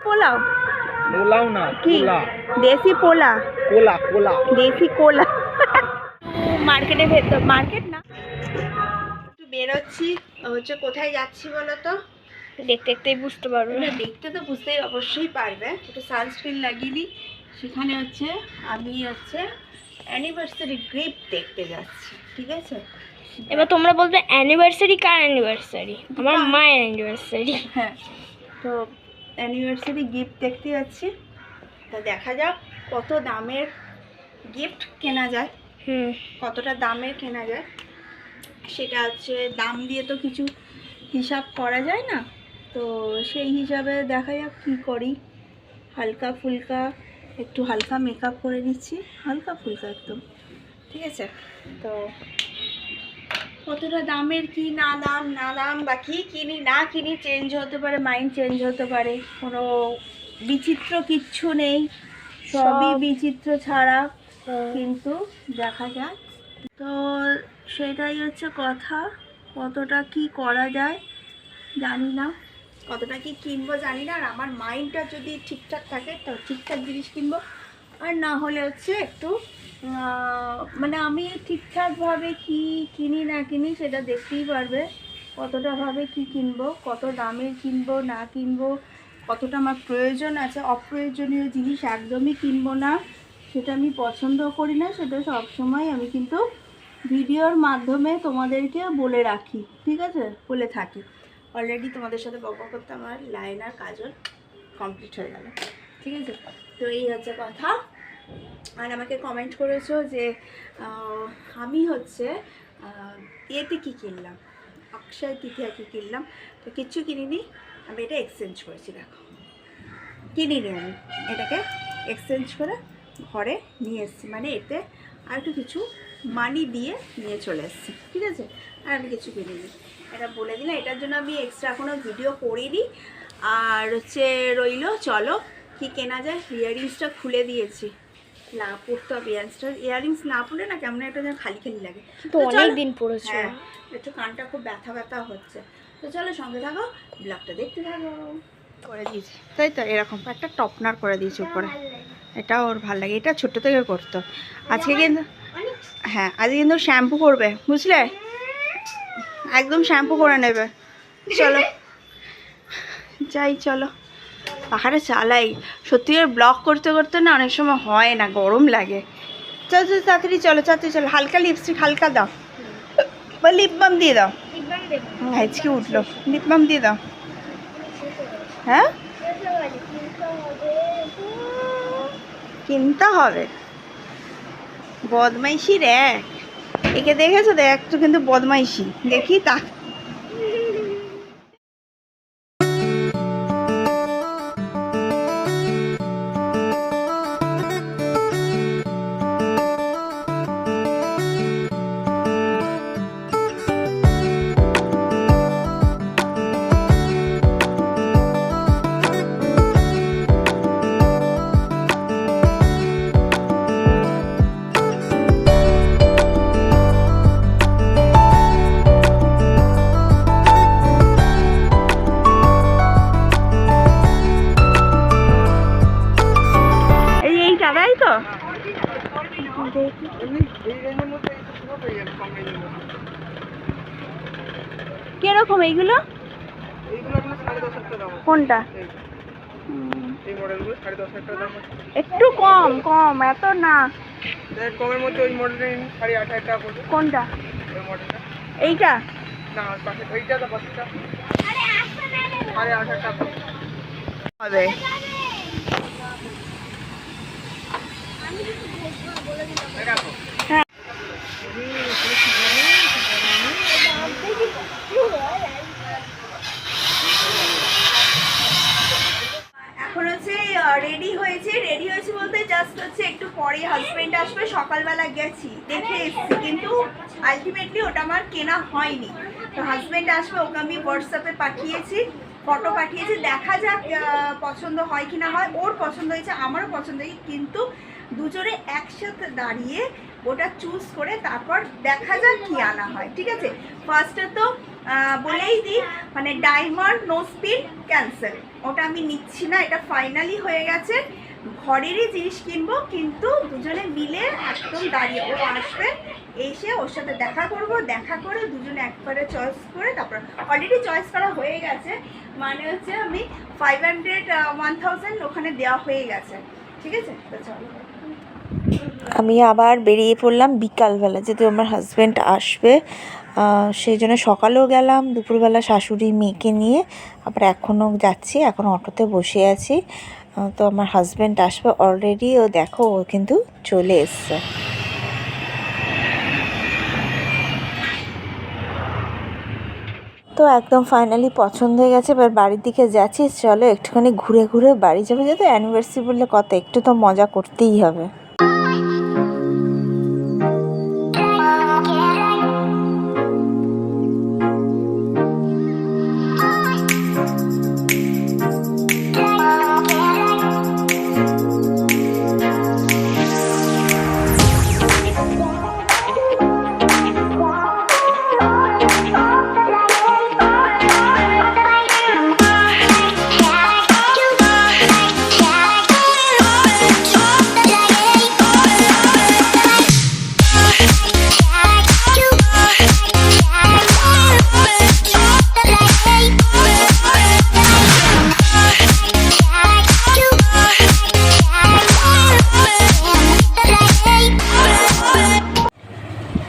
পোলাও পোলাও না কি কোলা দেশি পোলা কোলা কোলা দেশি কোলা মার্কেটের ভেতর মার্কেট না একটু বেরোচ্ছি হচ্ছে কোথায় যাচ্ছি বলো তো দেখতে দেখতেই বুঝতে পারবে। দেখতে তো বুঝতেই অবশ্যই পারবে একটু সানস্ক্রিন লাগিয়ে দিই সেখানে হচ্ছে আমি হচ্ছে অ্যানিভার্সারি গিফট দেখতে যাচ্ছি ঠিক আছে এবার তোমরা বলবে অ্যানিভার্সারি কার অ্যানিভার্সারি? আমার মায়ের অ্যানিভার্সারি। হ্যাঁ তো অ্যানিভার্সারি গিফট দেখতে যাচ্ছি তা দেখা যাক কত দামের গিফট কেনা যায় কতটা দামের কেনা যায় সেটা হচ্ছে দাম দিয়ে তো কিছু হিসাব করা যায় না তো সেই হিসাবে দেখা যাক কী করি হালকা ফুলকা একটু হালকা মেকআপ করে নিচ্ছি হালকা ফুলকা একদম ঠিক আছে তো কতটা দামের কি না দাম বা কী কিনি না কিনি চেঞ্জ হতে পারে মাইন্ড চেঞ্জ হতে পারে কোনো বিচিত্র কিচ্ছু নেই সবই বিচিত্র ছাড়া কিন্তু দেখা যায় তো সেটাই হচ্ছে কথা কতটা কি করা যায় জানি না কতটা কি কিনবো জানি না আর আমার মাইন্ডটা যদি ঠিকঠাক থাকে তো ঠিকঠাক জিনিস কিনবো আর না হলে হচ্ছে একটু মানে আমি ঠিকঠাকভাবে কি কিনি না কিনি সেটা দেখতেই পারবে কতটাভাবে কি কিনবো কত দামের কিনবো না কিনবো কতটা আমার প্রয়োজন আছে অপ্রয়োজনীয় জিনিস একদমই কিনবো না সেটা আমি পছন্দ করি না সেটা সবসময় আমি কিন্তু ভিডিওর মাধ্যমে তোমাদেরকে বলে রাখি ঠিক আছে বলে থাকি অলরেডি তোমাদের সাথে বক করতে আমার লাইনার কাজল কমপ্লিট হয়ে গেল ঠিক আছে তো এই হচ্ছে কথা আর আমাকে কমেন্ট করেছো যে আমি হচ্ছে এতে কী কিনলাম অক্ষয় তৃতীয়া কী কিনলাম তো কিচ্ছু কিনিনি আমি এটা এক্সচেঞ্জ করেছি দেখো কিনিনি আমি এটাকে এক্সচেঞ্জ করে ঘরে নিয়ে এসেছি মানে এতে আর একটু কিছু মানি দিয়ে নিয়ে চলে এসেছি ঠিক আছে আর আমি কিছু কিনিনি এটা বলে দিলাম এটার জন্য আমি এক্সট্রা কোনো ভিডিও করিনি আর হচ্ছে রইলো চলো কি কেনা যায় ইয়াররিংসটা খুলে দিয়েছি না পরতে হবে ইয়াররিংস না পরলে না কেমন একটা যেন খালি খালি লাগে তো অনেক দিন পড়েছে হ্যাঁ একটু কানটা খুব ব্যথা হচ্ছে তো চলো সঙ্গে থাকো ব্লগটা দেখতে থাকো করে দিয়েছি তাই তো এরকম একটা টপনার করে দিয়েছি উপরে এটা ওর ভালো লাগে এটা ছোট্ট থেকে করতো আজকে কিন্তু হ্যাঁ আজকে কিন্তু শ্যাম্পু করবে বুঝলে একদম শ্যাম্পু করে নেবে চলো যাই চলো পাখাটা চালাই সত্যি ব্লগ করতে করতে না অনেক সময় হয় না গরম লাগে চলো তাড়াতাড়ি চলো হালকা লিপস্টিক হালকা দাও বা লিপ বাম দিয়ে দাও আজকে উঠলো লিপ বাম দিয়ে দাও হ্যাঁ কিনতে হবে বদমাইশি রে একে দেখেছো দেখ তো কিন্তু বদমাইশি দেখি তা কিরকম এইগুলো কোনটা একটু কম কম এত না কমের মধ্যে ওই মডেলটা 8,500 টাকা পড়বে কোনটা ওই মডেলটা এইটা না পাশে ওইটা তো পাশেটা 8,500 টাকা হবে দেখো এখন হচ্ছে রেডি হয়েছে বলতে জাস্ট হচ্ছে একটু পরে হাজবেন্ড আসবে সকালবেলা গেছি দেখে এসেছি কিন্তু আলটিমেটলি ওটা আমার কেনা হয়নি তো হাজবেন্ড আসবে ওকে আমি হোয়াটসঅ্যাপে পাঠিয়েছি ফটো পাঠিয়েছি দেখা যাক পছন্দ হয় কি না হয় ওর পছন্দ হয়েছে আমারও পছন্দ হয়েছে কিন্তু দুজনে একসাথে দাঁড়িয়ে ওটা চুজ করে তারপর দেখা যাক কি আনা হয় ঠিক আছে ফার্স্টে তো বলেই দিই মানে ডায়মন্ড নো স্পিন ক্যান্সেল ওটা আমি নিচ্ছি না, এটা ফাইনালি হয়ে গেছে। ঘরেরই জিনিস কিনবো, কিন্তু দুজনে মিলে একদম দাঁড়িয়ে, ও আসবে, এসে ওর সাথে দেখা করব, দেখা করে দুজনে একবারে চয়েস করে, তারপর অলরেডি চয়েস করা হয়ে গেছে, মানে হচ্ছে আমি 500 1000 ওখানে দেওয়া হয়ে গেছে। ঠিক আছে, তো চলো। আমি আবার বেরিয়ে পড়লাম বিকালবেলা, যেহেতু আমার হাজব্যান্ড আসবে, সেই জন্য সকালেও গেলাম, দুপুরবেলা শাশুড়ি মেয়েকে নিয়ে, আবার এখনও যাচ্ছি, এখন অটোতে বসে আছি। তো আমার হাজব্যান্ড আসবে অলরেডি, ও দেখো ও কিন্তু চলে এসছে। তো একদম ফাইনালি পছন্দ হয়ে গেছে, এবার বাড়ির দিকে যাচ্ছি। চলো একটুখানি ঘুরে ঘুরে বাড়ি যাবো, যেহেতু অ্যানিভার্সারি বললে কত, একটু তো মজা করতেই হবে।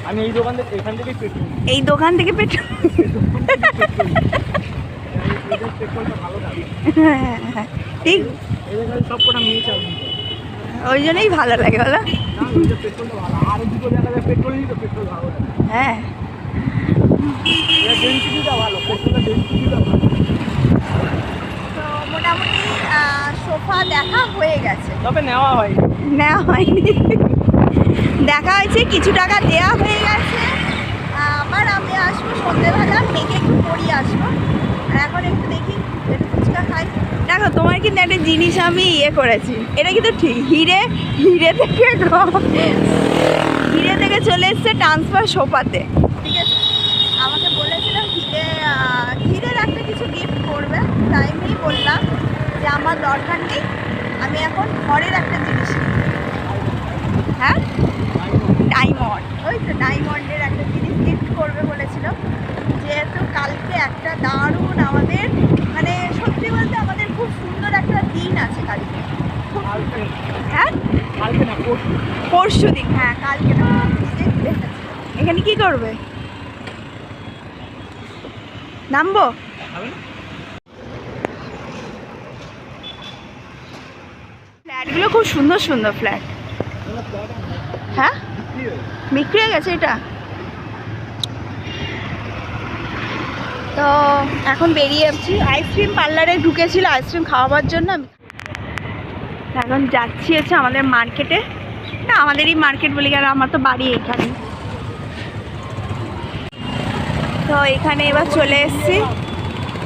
আমি এই দোকান থেকে, এখান থেকেই পেট্রোল, এই দোকান থেকে পেট্রোল, পেট্রোলটা ভালো লাগে, ঠিক, এখানে সব কটা মেয়ে চালাবে, ওই জন্যই ভালো লাগে, বলো? না ওই যে পেট্রোলটা ভালো, আর দুটো দেখা যায় পেট্রোলই তো পেট্রোল ভালো লাগে, হ্যাঁ, এটা ডেন্সিটিটা ভালো, পেট্রোলের ডেন্সিটিটা ভালো। তো মোটামুটি সোফা দেখা হয়ে গেছে, তবে নেওয়া হয় নেওয়া হয়নি, দেখা হয়েছে, কিছু টাকা দেওয়া হয়ে গেছে। আবার আমি আসবো সন্ধ্যেবেলা, মেয়েকে একটু পরিয়ে আসবো, আর এখন একটু দেখি, একটু ফুচকা খাই। দেখো তোমার কিন্তু একটা জিনিস আমি করেছি, এটা কিন্তু ঠিক, হিরে থেকে চলে এসছে ট্রান্সফার সোফাতে। ঠিক আছে, আমাকে বলেছিল হিরের একটা কিছু গিফট করবে, তাই আমি বললাম যে আমার দরকার নেই, আমি এখন ঘরের একটা জিনিস কিনি। হ্যাঁ, ডায়মন্ড, ওই তো ডায়মন্ডের একটা জিনিস গিফট করবে বলেছিল। যেহেতু কালকে একটা দারুণ আমাদের, মানে সত্যি বলতে আমাদের খুব সুন্দর একটা দিন আছে কালকে। হ্যাঁ, পরশু দিন, হ্যাঁ কালকে না, এখানে কি করবে, নামবো? ফ্ল্যাটগুলো খুব সুন্দর সুন্দর ফ্ল্যাট। হ্যাঁ, বিক্রি হয়ে গেছে এটা। তো এখন বেরিয়ে যাচ্ছি, আইসক্রিম পার্লারে ঢুকেছিল আইসক্রিম খাওয়াবার জন্য। এখন যাচ্ছি হচ্ছে আমাদের মার্কেটে, না আমাদেরই মার্কেট বলি, কারণ আমার তো বাড়ি এখানে। তো এখানে এবার চলে এসেছি,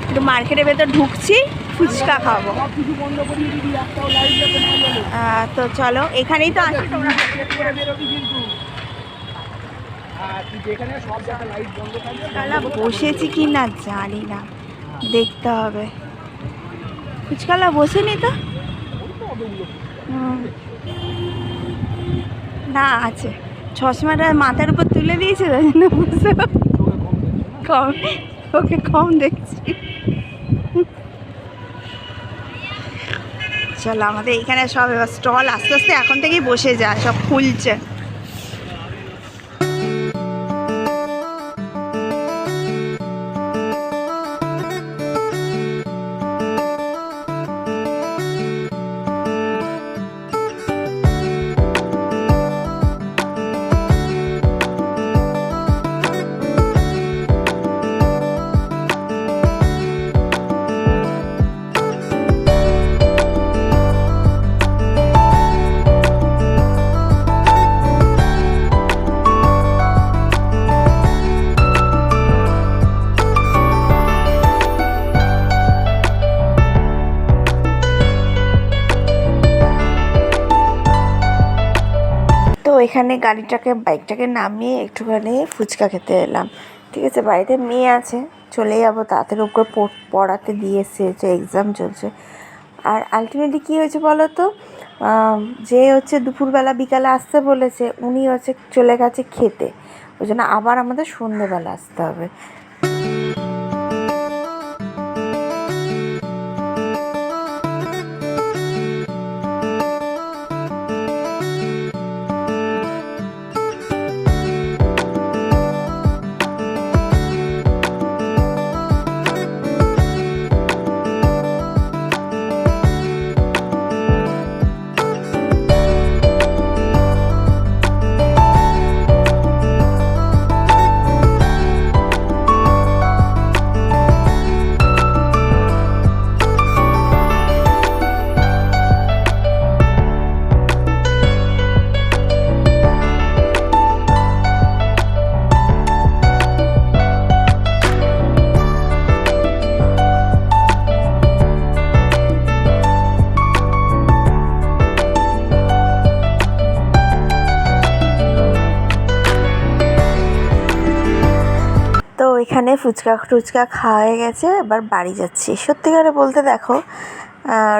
একটু মার্কেটের ভেতর ঢুকছি, ফুচকা খাবো। তো চলো, এখানেই তো আসি, তোমরা বসেছি কি না জানি না, দেখতে হবে। ফুচকালা বসেনি তো, না আছে, চশমাটা মাথার উপর তুলে দিয়েছে, তাই জন্য কম, ওকে কম দেখছি। চলো, আমাদের এখানে সব এবার স্টল আস্তে আস্তে এখন থেকেই বসে যায়, সব খুলছে। তো এখানে বাইকটাকে নামিয়ে একটুখানি ফুচকা খেতে এলাম। ঠিক আছে, বাড়িতে মেয়ে আছে, চলে যাবো তাড়াতাড়ি ওকে পড়াতে দিয়েছে, যে এক্সাম চলছে। আর আলটিমেটলি কী হয়েছে বলো তো, যে হচ্ছে দুপুরবেলা বিকালে আসতে বলেছে উনি হচ্ছে চলে গেছে খেতে, ওই জন্য আবার আমাদের সন্ধ্যেবেলা আসতে হবে। তো এখানে ফুচকা টুচকা খাওয়া হয়ে গেছে, এবার বাড়ি যাচ্ছি। সত্যিকারে বলতে দেখো,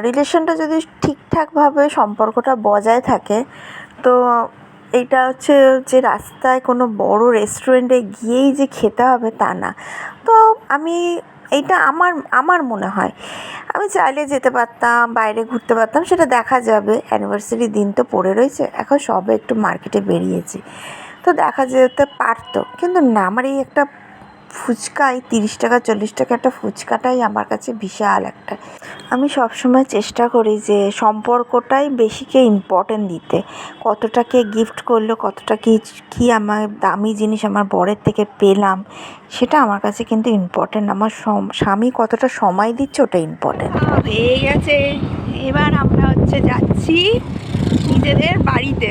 রিলেশনটা যদি ঠিকঠাকভাবে সম্পর্কটা বজায় থাকে, তো এইটা হচ্ছে যে রাস্তায় কোনো বড় রেস্টুরেন্টে গিয়েই যে খেতে হবে তা না। তো আমি এইটা আমার মনে হয় আমি চাইলে যেতে পারতাম, বাইরে ঘুরতে পারতাম, সেটা দেখা যাবে। অ্যানিভার্সারি দিন তো পড়ে রয়েছে, এখন সবে একটু মার্কেটে বেরিয়েছি, তো দেখা যেতে পারতো, কিন্তু না, আমার এই একটা ফুচকাই 30 টাকা 40 টাকা একটা ফুচকাটাই আমার কাছে বিশাল একটা। আমি সবসময় চেষ্টা করি যে সম্পর্কটাই বেশিকে ইম্পর্টেন্ট দিতে। কতটা কে গিফট করলো, কতটা কী আমার দামি জিনিস আমার বরের থেকে পেলাম, সেটা আমার কাছে কিন্তু ইম্পর্টেন্ট। আমার স্বামী কতটা সময় দিচ্ছে ওটা ইম্পর্টেন্ট। হয়ে গেছে, এবার আমরা হচ্ছে যাচ্ছি নিজেদের বাড়িতে।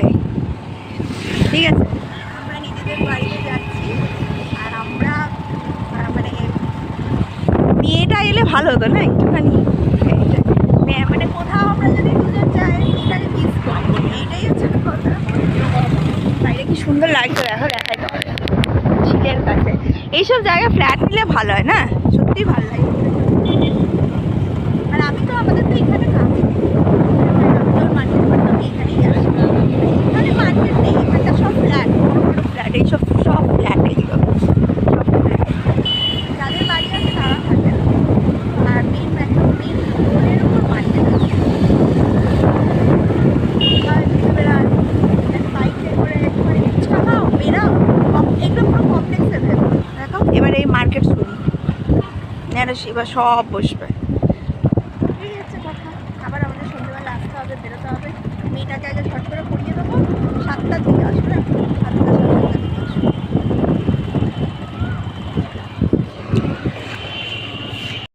ঠিক আছে, আমরা নিজেদের বাড়িতে যাচ্ছি। আর আমরা মানে মেয়েটা এলে ভালো হতো না একটুখানি, মানে কোথাও আমরা যদি দুজন যাই এটাকে মিস করি, এইটাই হচ্ছে কথা। বাইরে কি সুন্দর লাগছে, দেখো, দেখাই তোমার ঝিলের কাছে। এইসব জায়গায় ফ্ল্যাট নিলে ভালো হয় না, সত্যিই ভালো লাগে। আর আমি তো আমাদের তো এখানে কাছে, মার্কেট করতাম, এখানেই আসি। এখানে মার্কেট নেই, এখানটা সব ফ্ল্যাট, বড় বড় ফ্ল্যাট, এইসব সব ফ্ল্যাট, এইগুলো সব ফ্ল্যাট। যাদের বাড়ি আছে তারা থাকে না। আর মেন রোডের উপর মার্কেট আছে। বাইকে করে একটুখানি ফুচকা খাও, বেরাও, এগুলো পুরো কমপ্লেক্সের ভেতর। দেখো এবার এই মার্কেট শুরু, এবার সব বসবে। এই হচ্ছে কথা। আবার আমাদের সন্ধ্যেবেলা আসতে হবে, বেরোতে হবে। মেয়েটাকে আগে ঝট করে পড়িয়ে দেবো, 7টার দিকে আসবে।